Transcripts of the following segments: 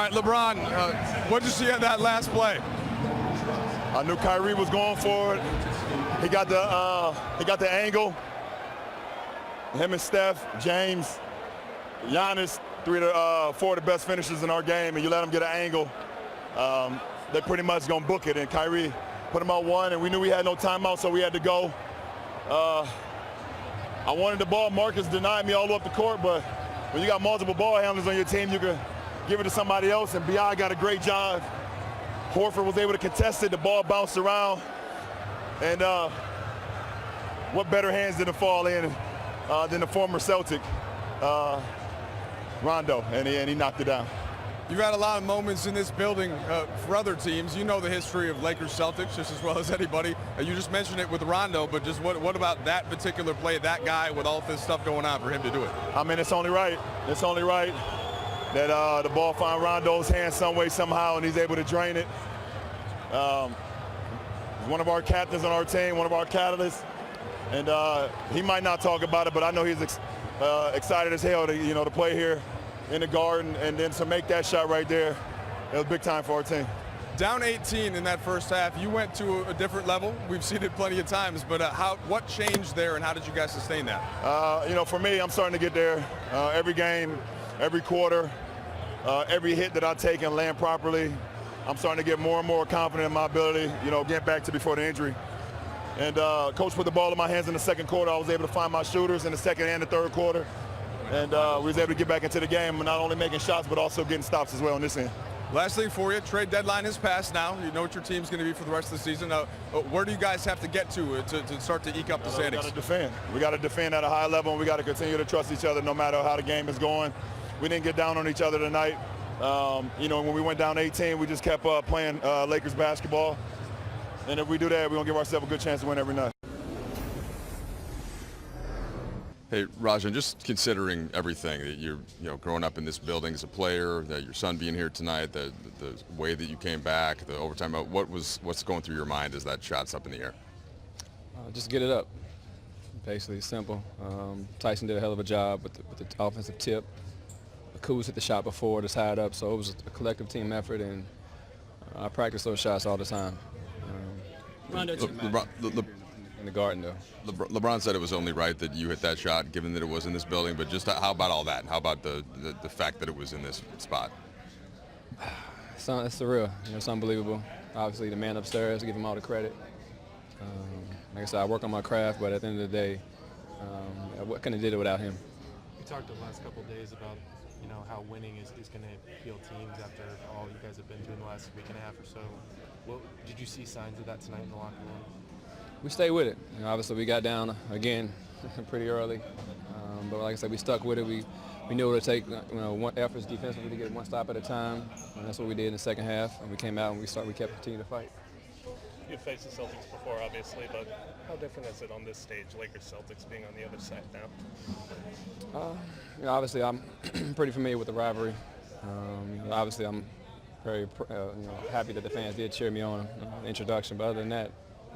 right, LeBron, what did you see on that last play? I knew Kyrie was going for it. He got the angle. Him and Steph, James, Giannis, four of the best finishers in our game, and you let them get an angle, they're pretty much gonna book it. And Kyrie put him on one, and we knew we had no timeout, so we had to go. I wanted the ball. Marcus denied me all the way up the court, but when you got multiple ball handlers on your team, you can give it to somebody else, and B.I. got a great job. Horford was able to contest it. The ball bounced around, and what better hands did it fall in than the former Celtic, Rondo, and he knocked it down. You've had a lot of moments in this building for other teams. You know the history of Lakers Celtics just as well as anybody. You just mentioned it with Rondo, but just what about that particular play, that guy with all this stuff going on for him to do it? I mean, it's only right. It's only right that the ball find Rondo's hand some way, somehow, and he's able to drain it. He's one of our captains on our team, one of our catalysts, and he might not talk about it, but I know he's excited as hell to play here in the Garden, and then to make that shot right there, it was big time for our team. Down 18 in that first half, you went to a different level. We've seen it plenty of times, but what changed there, and how did you guys sustain that? For me, I'm starting to get there. Every game, every quarter, every hit that I take and land properly, I'm starting to get more and more confident in my ability, getting back to before the injury. And coach put the ball in my hands in the second quarter. I was able to find my shooters in the second and the third quarter. And we was able to get back into the game, not only making shots, but also getting stops as well on this end. Last thing for you, trade deadline is passed now. You know what your team's going to be for the rest of the season. Where do you guys have to get to start to eke up the standings? We got to defend. We got to defend at a high level, and we got to continue to trust each other no matter how the game is going. We didn't get down on each other tonight. When we went down 18, we just kept playing Lakers basketball. And if we do that, we're going to give ourselves a good chance to win every night. Hey, Rajon, just considering everything that you're, growing up in this building as a player, that your son being here tonight, the way that you came back, the overtime, what's going through your mind as that shot's up in the air? Just get it up. Basically, simple. Tyson did a hell of a job with the offensive tip. Kuz hit the shot before to tie it up, so it was a collective team effort, and I practice those shots all the time. In the Garden, though. LeBron said it was only right that you hit that shot, given that it was in this building. But just how about all that? How about the fact that it was in this spot? It's surreal. It's unbelievable. Obviously, the man upstairs, give him all the credit. Like I said, I work on my craft, but at the end of the day, I couldn't have did it without him. We talked the last couple of days about how winning is going to appeal teams after all you guys have been through in the last week and a half or so. Did you see signs of that tonight in the locker room? We stayed with it. Obviously, we got down again pretty early, but like I said, we stuck with it. We knew it would take one efforts defensively to get one stop at a time, and that's what we did in the second half. And we came out and we kept continuing to fight. You've faced the Celtics before, obviously, but how different is it on this stage, Lakers-Celtics being on the other side now? Obviously, I'm pretty familiar with the rivalry. Obviously, I'm very happy that the fans did cheer me on the introduction, but other than that,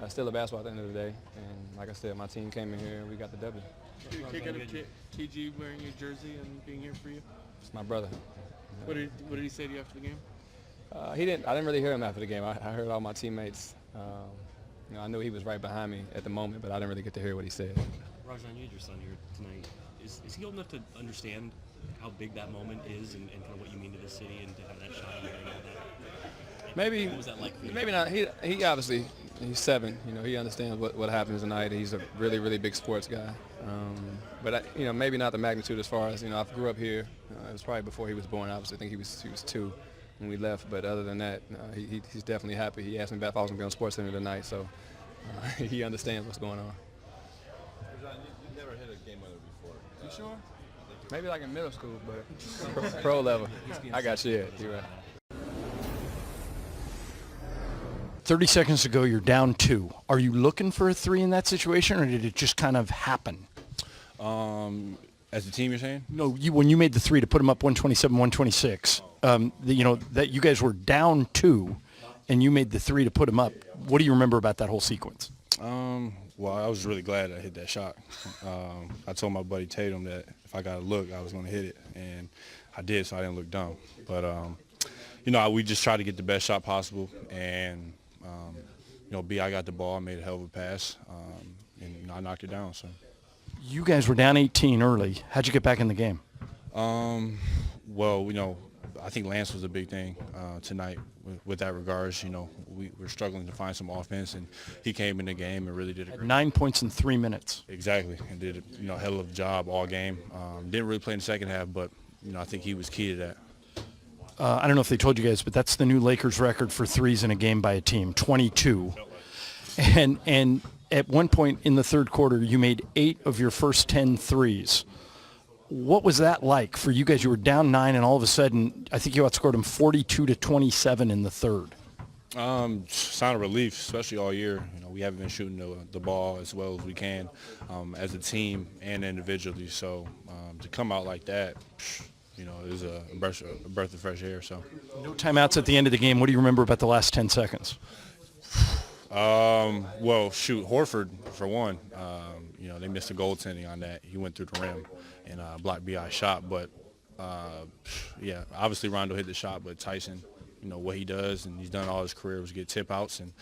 still a basketball at the end of the day. And like I said, my team came in here and we got the W. Did you kick out of TG wearing your jersey and being here for you? It's my brother. What did he say to you after the game? I didn't really hear him after the game. I heard all my teammates. I knew he was right behind me at the moment, but I didn't really get to hear what he said. Rajon, you had your son here tonight. Is he old enough to understand how big that moment is and kind of what you mean to the city and to have that shot here and all that? Maybe. What was that like for you? Maybe not. He obviously, he's 7. He understands what happens tonight. He's a really, really big sports guy. But maybe not the magnitude as far as I grew up here. It was probably before he was born. Obviously, I think he was 2 when we left. But other than that, he's definitely happy. He asked me if I was going to be on SportsCenter tonight, so he understands what's going on. Rajon, you never hit a game winner before. You sure? Maybe like in middle school, but pro level. I got you. You're right. 30 seconds ago, you're down 2. Are you looking for a 3 in that situation, or did it just kind of happen? As a team, you're saying? No, when you made the 3 to put them up 127, 126, that you guys were down 2, and you made the 3 to put them up. What do you remember about that whole sequence? Well, I was really glad I hit that shot. I told my buddy Tatum that if I got a look, I was going to hit it, and I did, so I didn't look dumb. But we just tried to get the best shot possible, and I got the ball, made a hell of a pass, and I knocked it down. So You guys were down 18 early. How'd you get back in the game? Well, I think Lance was a big thing tonight with that regards. We were struggling to find some offense, and he came in the game and really did a great 9 points in 3 minutes. Exactly, and did a hell of a job all game. Didn't really play in the second half, but I think he was key to that. I don't know if they told you guys, but that's the new Lakers record for threes in a game by a team, 22. And at one point in the third quarter, you made 8 of your first 10 threes. What was that like for you guys? You were down 9, and all of a sudden, I think you outscored them 42-27 in the third. Sign of relief, especially all year. We haven't been shooting the ball as well as we can as a team and individually. So to come out like that, it was a breath of fresh air. So no timeouts at the end of the game. What do you remember about the last 10 seconds? Well, Horford for one. They missed a goaltending on that. He went through the rim and blocked B.I.'s shot. But obviously Rondo hit the shot, but Tyson, what he does, and he's done all his career was get tip outs, and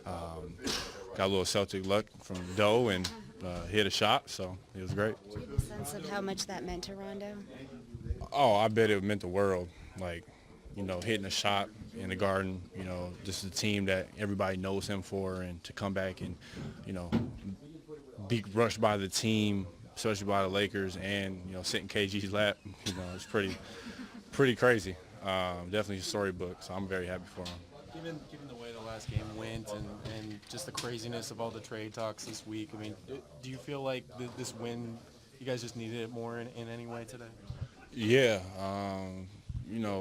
got a little Celtic luck from Doe and hit a shot. So it was great. Do you have a sense of how much that meant to Rondo? Oh, I bet it meant the world. Hitting a shot in the Garden, this is a team that everybody knows him for, and to come back and, be rushed by the team, especially by the Lakers, and, sit in KG's lap, it's pretty crazy. Definitely a storybook, so I'm very happy for him. Given the way the last game went and just the craziness of all the trade talks this week, do you feel like this win, you guys just needed it more in any way today? Yeah,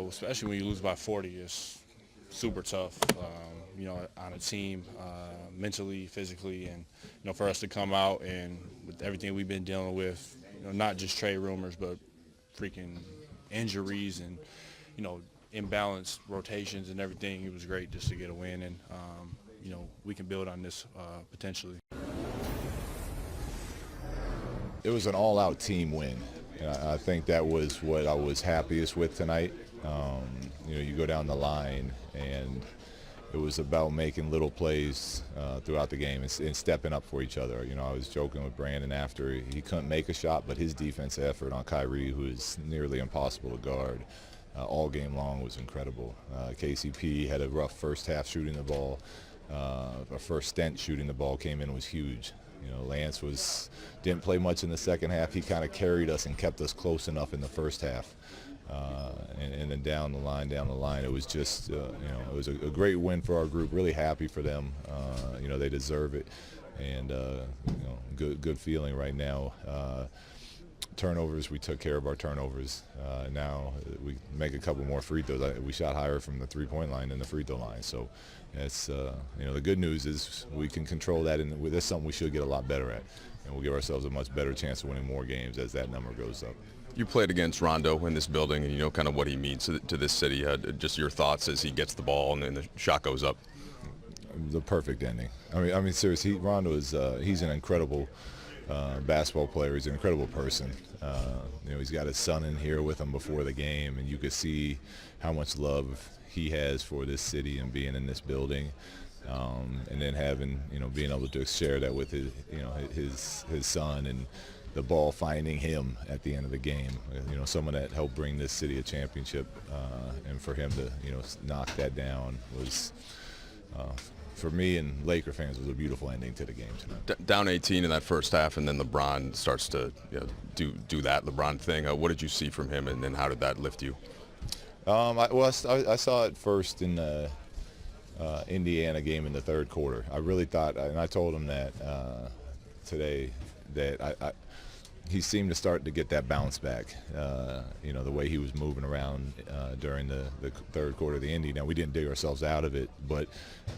especially when you lose by 40, it's super tough, on a team, mentally, physically, and, for us to come out and with everything we've been dealing with, not just trade rumors, but freaking injuries and, imbalanced rotations and everything, it was great just to get a win, and, we can build on this potentially. It was an all-out team win. I think that was what I was happiest with tonight. You go down the line, and it was about making little plays throughout the game and stepping up for each other. I was joking with Brandon after he couldn't make a shot, but his defensive effort on Kyrie, who is nearly impossible to guard, all game long was incredible. KCP had a rough first half shooting the ball. Our first stint shooting the ball came in was huge. Lance didn't play much in the second half. He kind of carried us and kept us close enough in the first half. And then down the line, it was just, it was a great win for our group. Really happy for them. They deserve it. And, good feeling right now. Turnovers, we took care of our turnovers. Now we make a couple more free throws. We shot higher from the three-point line than the free throw line. So it's, the good news is we can control that, and that's something we should get a lot better at. And we'll give ourselves a much better chance of winning more games as that number goes up. You played against Rondo in this building, and you know kind of what he means to this city. Just your thoughts as he gets the ball and then the shot goes up. The perfect ending. I mean, seriously, Rondo is he's an incredible basketball player. He's an incredible person. He's got his son in here with him before the game, and you could see how much love he has for this city and being in this building. And then having, being able to share that with his son, and the ball finding him at the end of the game. Someone that helped bring this city a championship, and for him to, knock that down was, for me and Laker fans, was a beautiful ending to the game tonight. Down 18 in that first half, and then LeBron starts to do that LeBron thing. What did you see from him, and then how did that lift you? I saw it first in the Indiana game in the third quarter. I really thought, and I told him that today, that he seemed to start to get that bounce back, the way he was moving around during the third quarter of the Indy. Now, we didn't dig ourselves out of it, but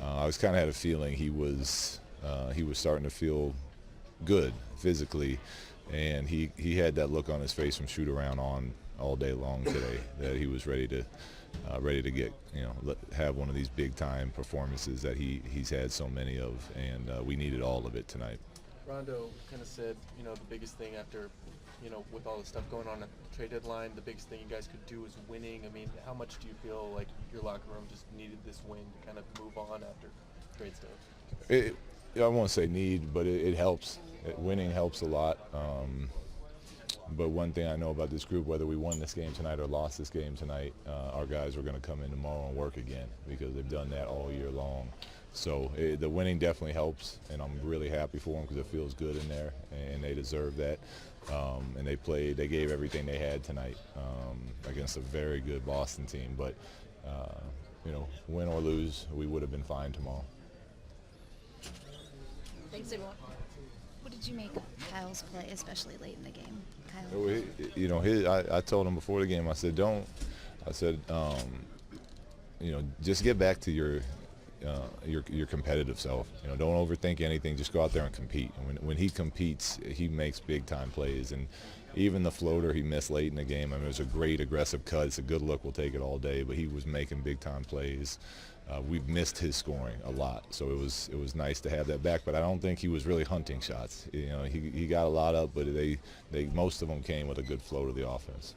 I was kind of had a feeling he was starting to feel good physically, and he had that look on his face from shoot around on all day long today, that he was ready to get, have one of these big time performances that he's had so many of, and we needed all of it tonight. Rondo kind of said, the biggest thing after you know, with all the stuff going on at the trade deadline, the biggest thing you guys could do is winning. I mean, how much do you feel like your locker room just needed this win to kind of move on after trade stuff? I won't say need, but it helps. Winning helps a lot. But one thing I know about this group, whether we won this game tonight or lost this game tonight, our guys are going to come in tomorrow and work again because they've done that all year long. So the winning definitely helps, and I'm really happy for them because it feels good in there, and they deserve that. And they gave everything they had tonight against a very good Boston team. But, you know, win or lose, we would have been fine tomorrow. Thanks, everyone. What did you make of Kyle's play, especially late in the game? Kyle? You know, I told him before the game, I said, you know, just get back to your competitive self. You know, don't overthink anything. Just go out there and compete. And when he competes, he makes big time plays. And even the floater he missed late in the game, I mean, it was a great aggressive cut. It's a good look. We'll take it all day. But he was making big time plays. We've missed his scoring a lot, so it was nice to have that back. But I don't think he was really hunting shots. You know, he got a lot up, but most of them came with a good flow to the offense.